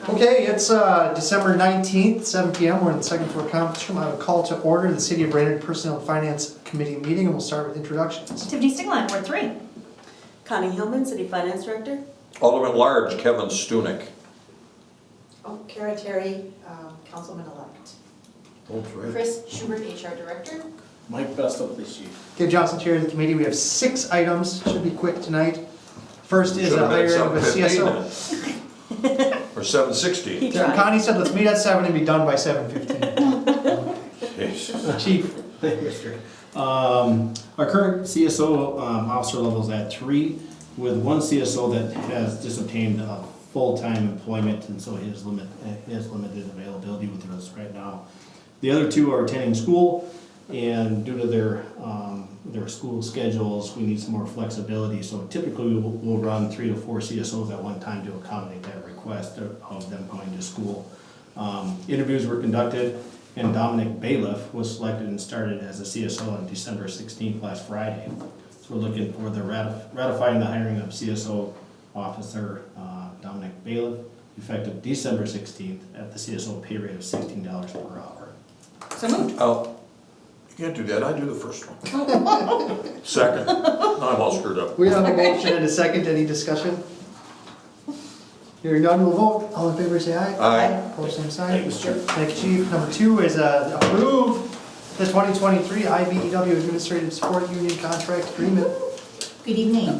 Okay, it's December 19th, 7 p.m. We're in the second floor conference room. I have a call to order the City of Brainerd Personnel and Finance Committee meeting, and we'll start with introductions. Tiffany Stigline, Ward 3. Connie Hillman, City Finance Director. Alderman at Large, Kevin Stunek. Oh, Kara Terry, Councilman-elect. That's right. Chris Schubert, HR Director. Mike Besta, Police Chief. Dave Johnson, Chair of the committee. We have 6 items, should be quick tonight. First is Should a have been hire of a 7:15 CSO. then. Or 7:16. tried. Connie said let's meet at 7 and be done by 7:15. Jeez. Chief, Our current CSO officer level is at 3, with one CSO that has just obtained full-time employment, and so he has limited availability with us right now. The other 2 are attending school, and due to their school schedules, we need some more flexibility. So typically, we'll run 3 to 4 CSOs at one time to accommodate that request of them going to school. Interviews were conducted, and Dominic Bailiff was selected and started as a CSO on December 16th, last Friday. So we're looking for the ratifying the hiring of CSO officer Dominic Bailiff, effective December 16th at the CSO pay rate of $16 per hour. So moved. Oh, you can't do that, I do the first one. Second, I'm all screwed up. we have a motion and a second. Any discussion? Hearing none, we'll vote. All in favor, say aye. Aye. Opposed, same sign. Thank you, sir. Thank you, Chief. Number 2 is approve the 2023 IBEW Administrative Support Union Contract Agreement. Good evening.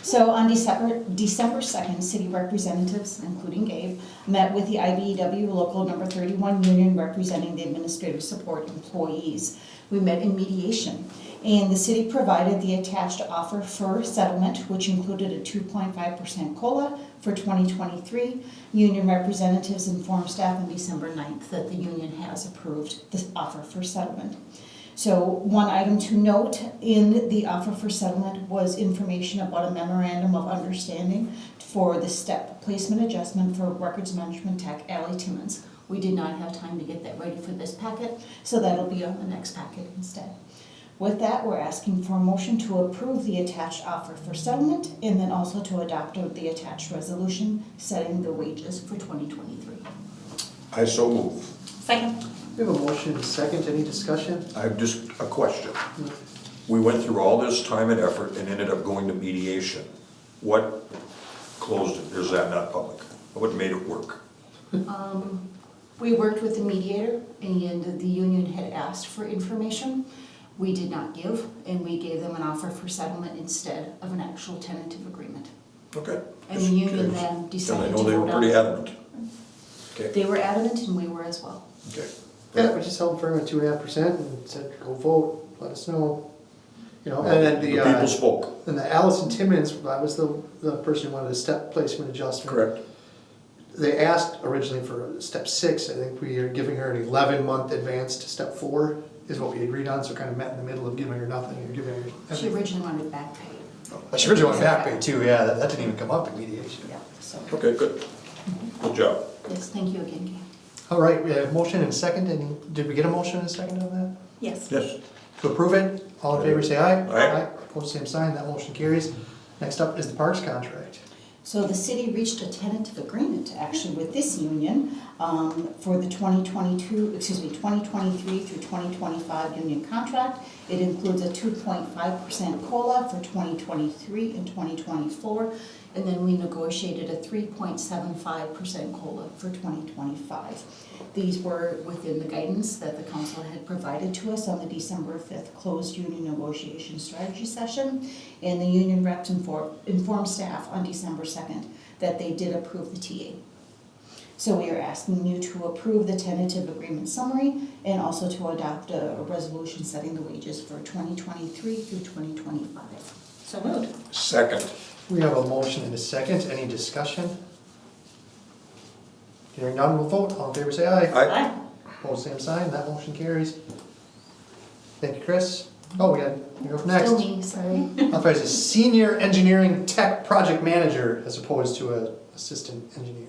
So on December 2nd, city representatives, including Gabe, met with the IBEW Local Number 31 Union representing the administrative support employees. We met in mediation, and the city provided the attached offer for settlement, which included a 2.5% COLA for 2023. Union representatives informed staff on December 9th that the union has approved the offer for settlement. So one item to note in the offer for settlement was information about a memorandum of understanding for the step placement adjustment for records management tech Allie Timmons. We did not have time to get that ready for this packet, so that'll be on the next packet instead. With that, we're asking for a motion to approve the attached offer for settlement and then also to adopt the attached resolution setting the wages for 2023. I so move. Second. We have a motion and a second. Any discussion? I have just a question. We went through all this time and effort and ended up going to mediation. What closed it, or is that not public? What made it work? We worked with the mediator, and the union had asked for information. We did not give, and we gave them an offer for settlement instead of an actual tentative agreement. Okay. And the union Just then curious. decided And to I know they go were down. pretty adamant. Okay, They were adamant, and we were as well. okay. Yeah, we just held firm at 2.5% and said, go vote, let us know. You know, and then The people spoke. and the Allison Timmons, that was the person who wanted a step placement adjustment. Correct. They asked originally for step 6. I think we are giving her an 11-month advance to step 4 is what we agreed on, so kind of met in the middle of giving her nothing or giving her. She originally wanted back pay. She originally wanted back pay too, yeah, that didn't even come up in mediation. Yeah, so, Okay, good. Good job. yes, thank you again, Kay. All right, we have a motion and a second. Did we get a motion and a second on that? Yes. Yes. To approve it, all in favor say aye. Aye. Opposed, same sign, that motion carries. Next up is the Parks contract. So the city reached a tentative agreement actually with this union for the 2023 through 2025 union contract. It includes a 2.5% COLA for 2023 and 2024, and then we negotiated a 3.75% COLA for 2025. These were within the guidance that the council had provided to us on the December 5th closed union negotiation strategy session, and the union reps informed staff on December 2nd that they did approve the TA. So we are asking you to approve the tentative agreement summary and also to adopt a resolution setting the wages for 2023 through 2025. So moved. Second. We have a motion and a second. Any discussion? Hearing none, we'll vote. All in favor say aye. Aye. Opposed, same sign. That motion carries. Thank you, Chris. Oh, you're up next. Still me, sorry. Authorize a senior engineering tech project manager as opposed to an assistant engineer.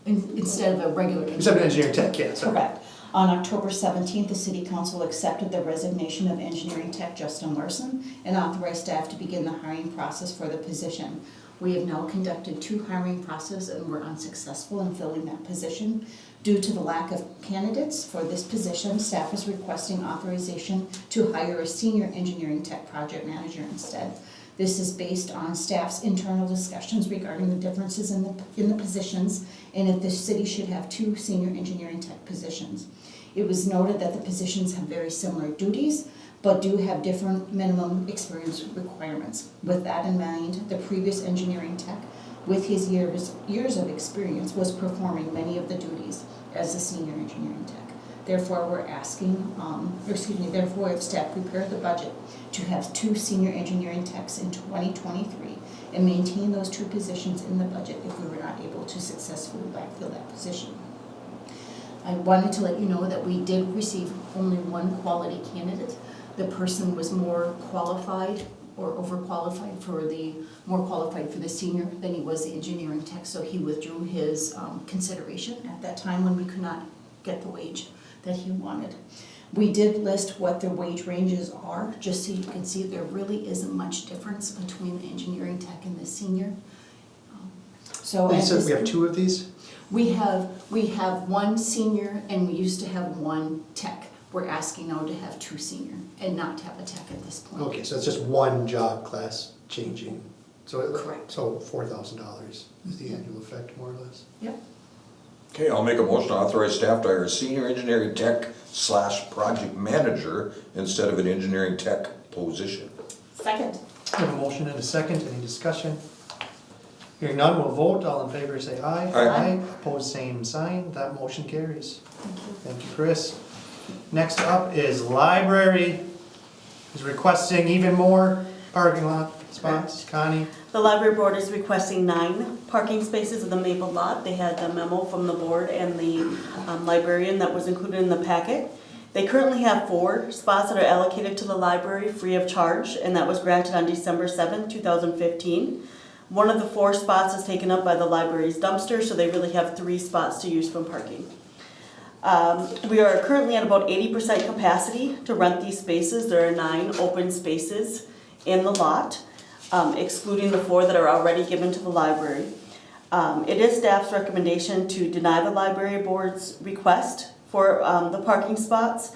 Instead of a regular. Except an engineering tech, yeah, sorry. Correct. On October 17th, the City Council accepted the resignation of engineering tech Justin Larson and authorized staff to begin the hiring process for the position. We have now conducted 2 hiring processes and were unsuccessful in filling that position. Due to the lack of candidates for this position, staff is requesting authorization to hire a senior engineering tech project manager instead. This is based on staff's internal discussions regarding the differences in the positions, and if the city should have 2 senior engineering tech positions. It was noted that the positions have very similar duties, but do have different minimum experience requirements. With that in mind, the previous engineering tech, with his years of experience, was performing many of the duties as a senior engineering tech. Therefore, we're asking, therefore, if staff prepared the budget to have 2 senior engineering techs in 2023 and maintain those 2 positions in the budget if we were not able to successfully backfill that position. I wanted to let you know that we did receive only 1 quality candidate. The person was more qualified or overqualified more qualified for the senior than he was the engineering tech, so he withdrew his consideration at that time when we could not get the wage that he wanted. We did list what the wage ranges are, just so you can see there really isn't much difference between the engineering tech and the senior. So You said we have 2 of these? we have 1 senior and we used to have 1 tech. We're asking now to have 2 senior and not to have a tech at this point. Okay, so it's just 1 job class changing. So Correct. So $4,000 is the annual effect, more or less. Yep. Okay, I'll make a motion to authorize staff to hire a senior engineering tech / project manager instead of an engineering tech position. Second. We have a motion and a second, any discussion? Hearing none, we'll vote, all in favor say aye. Aye. Opposed, same sign, that motion carries. Thank you, Chris. Next up is library, is requesting even more parking lot spots. Connie? The library board is requesting 9 parking spaces in the Maple lot. They had a memo from the board and the librarian that was included in the packet. They currently have 4 spots that are allocated to the library free of charge, and that was granted on December 7th, 2015. One of the 4 spots is taken up by the library's dumpster, so they really have 3 spots to use from parking. We are currently at about 80% capacity to rent these spaces. There are 9 open spaces in the lot, excluding the 4 that are already given to the library. It is staff's recommendation to deny the library board's request for the parking spots.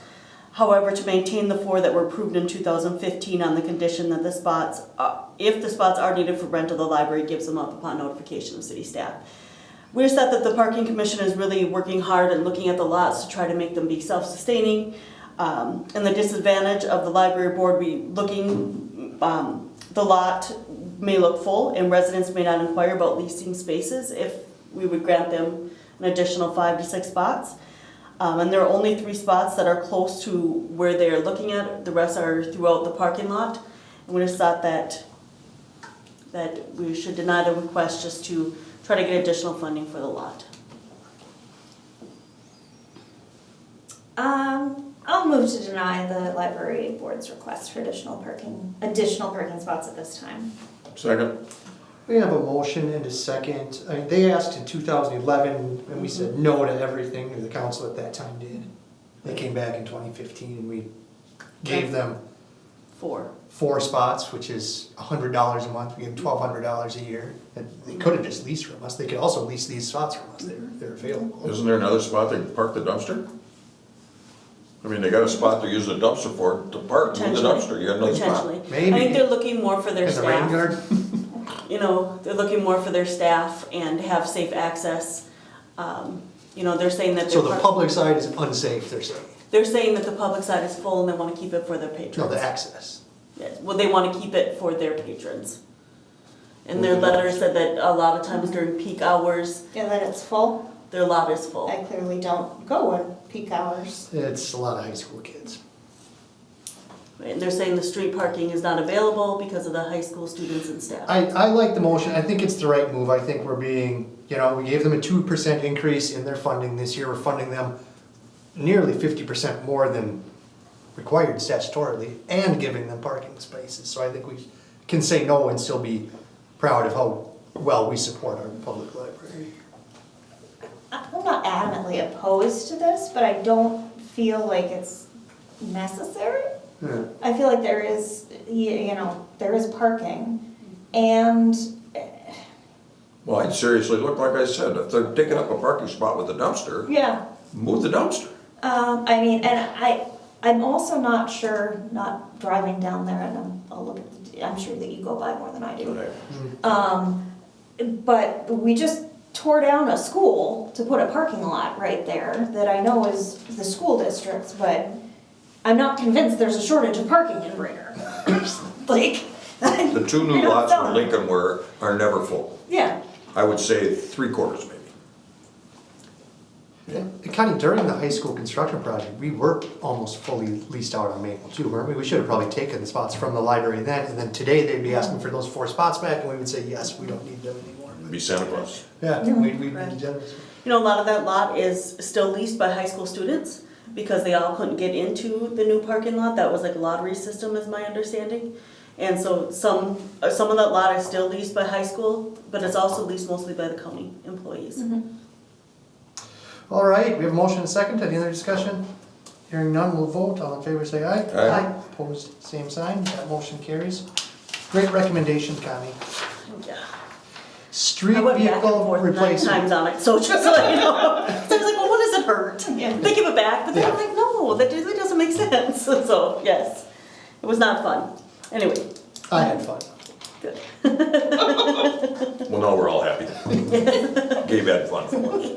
However, to maintain the 4 that were approved in 2015 on the condition that the spots, if the spots are needed for rental, the library gives them up upon notification of city staff. We just thought that the parking commission is really working hard and looking at the lots to try to make them be self-sustaining. And the disadvantage of the library board, the lot may look full and residents may not inquire about leasing spaces if we would grant them an additional 5 to 6 spots. And there are only 3 spots that are close to where they're looking at. The rest are throughout the parking lot. And we just thought that we should deny the request just to try to get additional funding for the lot. I'll move to deny the library board's request for additional parking spots at this time. Second. We have a motion and a second. I mean, they asked in 2011 and we said no to everything, or the council at that time did. They came back in 2015 and we gave them 4 spots, which is $100 a month. We gave them $1,200 a year. And they could have just leased from us. They could also lease these spots from us. They're available. Isn't there another spot they can park the dumpster? I mean, they got a spot they're using the dumpster for, to park, move the dumpster, you got another spot. Potentially. Maybe. I think they're looking more for their In the rain staff. garden? You know, they're looking more for their staff and to have safe access. You know, they're saying that So the public side is unsafe, they're saying. they're saying that the public side is full and they want to keep it for their patrons. No, the access. Yes, well, they want to keep it for their patrons. And their letter said that a lot of times during peak hours, Yeah, that it's full. their lot is full. I clearly don't go in peak hours. It's a lot of high school kids. And they're saying the street parking is not available because of the high school students and staff. I like the motion. I think it's the right move. I think we're being, we gave them a 2% increase in their funding this year. We're funding them nearly 50% more than required statutorily and giving them parking spaces. So I think we can say no and still be proud of how well we support our public library. I'm not adamantly opposed to this, but I don't feel like it's necessary. Yeah. I feel like there is, there is parking, and Well, I'd seriously look, like I said, if they're taking up a parking spot with a dumpster, Yeah. move the dumpster. I mean, and I'm also not sure, not driving down there, and I'll look at, I'm sure that you go by more than I do. But we just tore down a school to put a parking lot right there that I know is the school district's, but I'm not convinced there's a shortage of parking in Brainerd. Like. The two new I don't lots know. where Lincoln were are never full. Yeah. I would say 3/4 maybe. And Connie, during the high school construction project, we were almost fully leased out on Maple too, weren't we? We should have probably taken the spots from the library then, and then today they'd be asking for those 4 spots back, and we would say, yes, we don't need them anymore. Be Santa Claus. Yeah, we'd be generous. You know, a lot of that lot is still leased by high school students because they all couldn't get into the new parking lot. That was like a lottery system is my understanding. And so some of that lot is still leased by high school, but it's also leased mostly by the county employees. All right, we have a motion and a second, any other discussion? Hearing none, we'll vote, all in favor say aye. Aye. Opposed, same sign, that motion carries. Great recommendation, Connie. Yeah. Street I went back and vehicle forth 9 replacement. times on it, so just so you know. So I was like, well, what does it hurt? Yeah. They give it back, but then I'm Yeah. like, no, that really doesn't make sense. So, yes, it was not fun. Anyway, I had fun. good. Well, now we're all happy. Gabe had fun for once.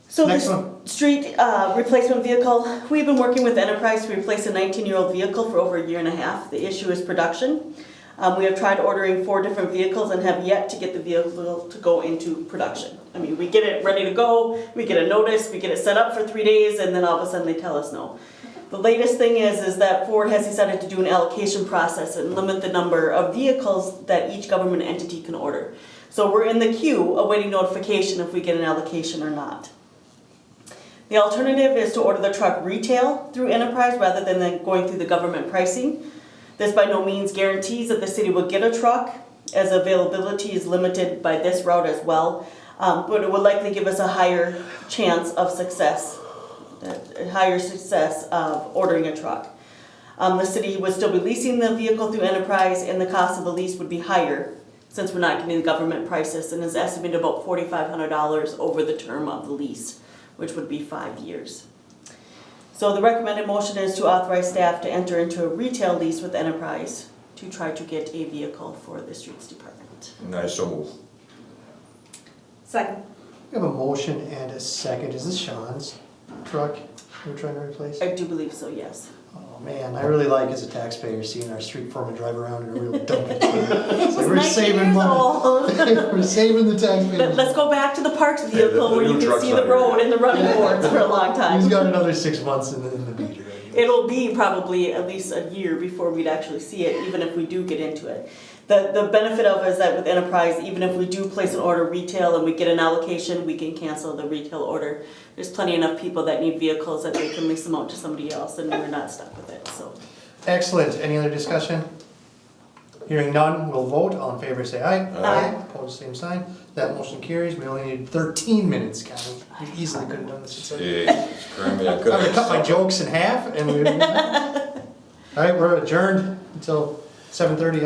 So Next the one. street replacement vehicle, we've been working with Enterprise to replace a 19-year-old vehicle for over a year and a half. The issue is production. We have tried ordering 4 different vehicles and have yet to get the vehicle to go into production. I mean, we get it ready to go, we get a notice, we get it set up for 3 days, and then all of a sudden they tell us no. The latest thing is that Ford has decided to do an allocation process and limit the number of vehicles that each government entity can order. So we're in the queue awaiting notification if we get an allocation or not. The alternative is to order the truck retail through Enterprise rather than going through the government pricing. This by no means guarantees that the city will get a truck, as availability is limited by this route as well, but it would likely give us a higher chance of success, of ordering a truck. The city would still be leasing the vehicle through Enterprise, and the cost of the lease would be higher since we're not getting the government prices, and is estimated about $4,500 over the term of the lease, which would be 5 years. So the recommended motion is to authorize staff to enter into a retail lease with Enterprise to try to get a vehicle for the streets department. Nice, so move. Second. We have a motion and a second, is this Sean's truck we're trying to replace? I do believe so, yes. Oh man, I really like as a taxpayer seeing our street foreman drive around in a real dumpy truck. So we're 19 saving years money. old. We're saving the taxpayers. Let's go back to the parks the vehicle where new you can truck's see not the here road yet. and the running boards for a long He's time. got another 6 months in the meter. It'll be probably at least a year before we'd actually see it, even if we do get into it. The benefit of it is that with Enterprise, even if we do place an order retail and we get an allocation, we can cancel the retail order. There's plenty enough people that need vehicles that they can lease them out to somebody else, and we're not stuck with it, so. Excellent, any other discussion? Hearing none, we'll vote, all in favor say aye. Aye. Opposed, same sign, that motion carries, we only need 13 minutes, Connie. We easily could have done this in 7 minutes. Jeez, criminy, I I'm gonna cut my could've. jokes in half and we. All right, we're adjourned until 7:30.